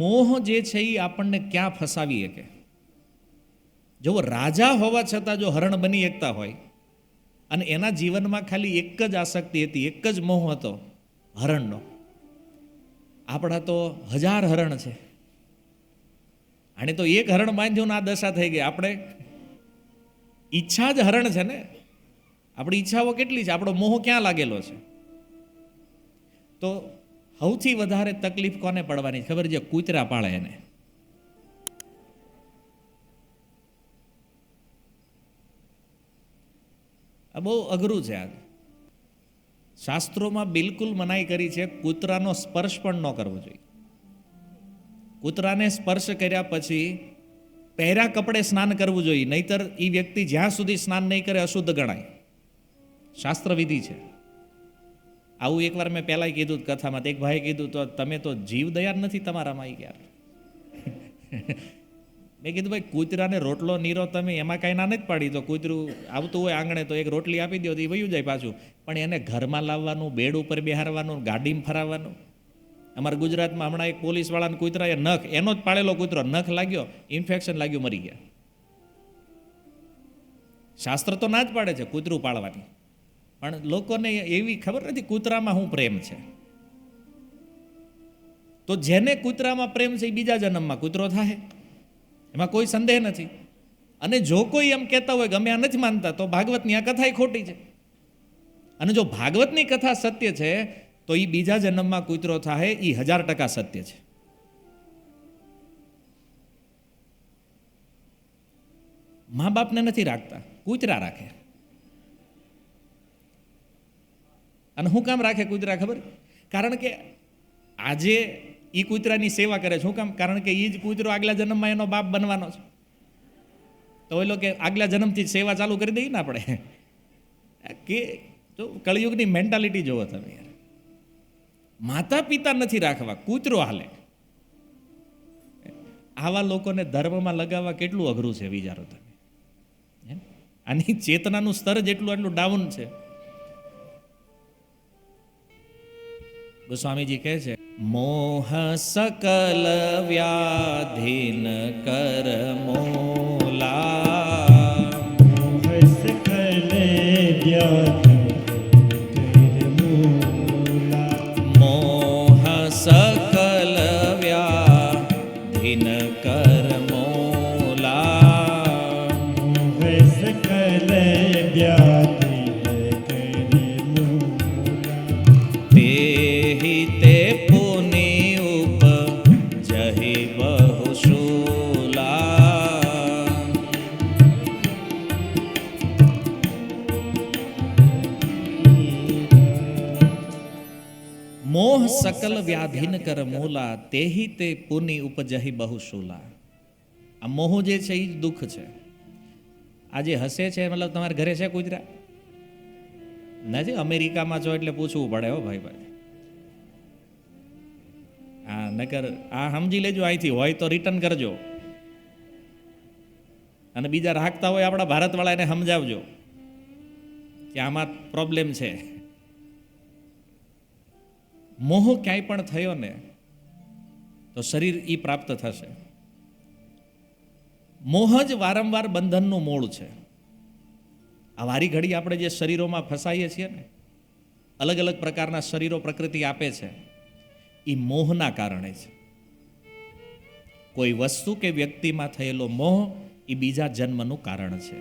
મોહ જે છે એ આપણને ક્યાં ફસાવી શકે. જો રાજા હોવા છતાં જો હરણ બની શકતા હોય અને એના જીવનમાં ખાલી એક જ આસક્તિ હતી, એક જ મોહ હતો હરણનો. આપણા તો 1000 હરણ છે. આને તો એક હરણ બાંધ્યું ને આ દશા થઈ ગઈ. આપણે ઈચ્છા જ હરણ છે ને. આપણી ઈચ્છાઓ કેટલી છે, આપણો મોહ ક્યાં લાગેલો છે. તો સૌથી વધારે તકલીફ કોને પડવાની ખબર છે? કૂતરા પાળે એને. આ બહુ અઘરું છે. આ શાસ્ત્રોમાં બિલકુલ મનાઈ કરી છે, કૂતરાનો સ્પર્શ પણ ન કરવો જોઈએ. કૂતરાને સ્પર્શ કર્યા પછી પહેર્યા કપડે સ્નાન કરવું જોઈએ, નહીતર એ વ્યક્તિ જ્યાં સુધી સ્નાન નહીં કરે અશુદ્ધ ગણાય. શાસ્ત્ર વિધિ છે. આવું એકવાર મેં પહેલાં કીધું કથામાં. એક ભાઈએ કીધું તો તમે તો જીવ દયા નથી તમારામાં. યાર મેં કીધું ભાઈ કૂતરાને રોટલો નીરો તમે એમાં કાંઈ ના નથી પાડી. તો કૂતરું આવતું હોય આંગણે તો એક રોટલી આપી દો તો એ વયું જાય પાછું. પણ એને ઘરમાં લાવવાનું, બેડ ઉપર બેહારવાનું, ગાડીમાં ફરાવવાનું. અમારા ગુજરાતમાં હમણાં એક પોલીસવાળાને કૂતરાએ નખ, એનો જ પાળેલો કૂતરો, નખ લાગ્યો, ઇન્ફેક્શન લાગ્યું, મરી ગયા. શાસ્ત્ર તો ના જ પાડે છે કૂતરું પાળવાની, પણ લોકોને એવી ખબર નથી કૂતરામાં શું પ્રેમ છે. તો જેને કૂતરામાં પ્રેમ છે એ બીજા જન્મમાં કૂતરો થાય, એમાં કોઈ સંદેહ નથી. અને જો કોઈ એમ કહેતા હોય કે અમે આ નથી માનતા, તો ભાગવતની આ કથા ખોટી છે. અને જો ભાગવતની કથા સત્ય છે તો એ બીજા જન્મમાં કૂતરો થાય, એ 1000% સત્ય છે. મા બાપને નથી રાખતા, કૂતરા રાખે. અને શું કામ રાખે કૂતરા ખબર? કારણ કે આજે એ કૂતરાની સેવા કરે છે. શું કામ? કારણ કે એ જ કૂતરો આગલા જન્મમાં એનો બાપ બનવાનો છે. તો ઓલો કે આગલા જન્મથી જ સેવા ચાલુ કરી દઈએ ને આપણે. કે જો કળિયુગની મેન્ટાલિટી જોવો તમે યાર. માતા પિતા નથી રાખવા, કૂતરો હાલે. આવા લોકોને ધર્મમાં લગાવવા કેટલું અઘરું છે વિચારો તમે. આની ચેતનાનું સ્તર જેટલું આટલું ડાઉન છે. ગોસ્વામીજી કહે છે, મોહ સકલ વ્યાધિન કર મોલા, મોહ સકલ વ્યાધિન કર મોલા, મોહ સકલ વ્યાધિન કર મોલા, મોહ સકલ વ્યાધિન કર મોલા, તેહિ તે પુનિ ઉપજહિ બહુશૂલા. મોહ સકલ વ્યાધિન કર મૂલા, તેહિ તે પુનિ ઉપજહિ બહુશૂલા. આ મોહ જે છે એ જ દુઃખ છે. આજે હસે છે મતલબ તમારા ઘરે છે કૂતરા? નથી. અમેરિકામાં છો એટલે પૂછવું પડે હો ભાઈ. હા, નકર આ સમજી લેજો, અહીંથી હોય તો રિટર્ન કરજો. અને બીજા રાખતા હોય આપણા ભારતવાળા એને સમજાવજો કે આમાં પ્રોબ્લેમ છે. મોહ ક્યાંય પણ થયો ને તો શરીર ઈ પ્રાપ્ત થશે. મોહ જ વારંવાર બંધનનું મૂળ છે. આ વારી ઘડી આપણે જે શરીરોમાં ફસાઈએ છીએ ને, અલગ અલગ પ્રકારના શરીરો પ્રકૃતિ આપે છે, એ મોહના કારણે છે. કોઈ વસ્તુ કે વ્યક્તિમાં થયેલો મોહ એ બીજા જન્મનું કારણ છે.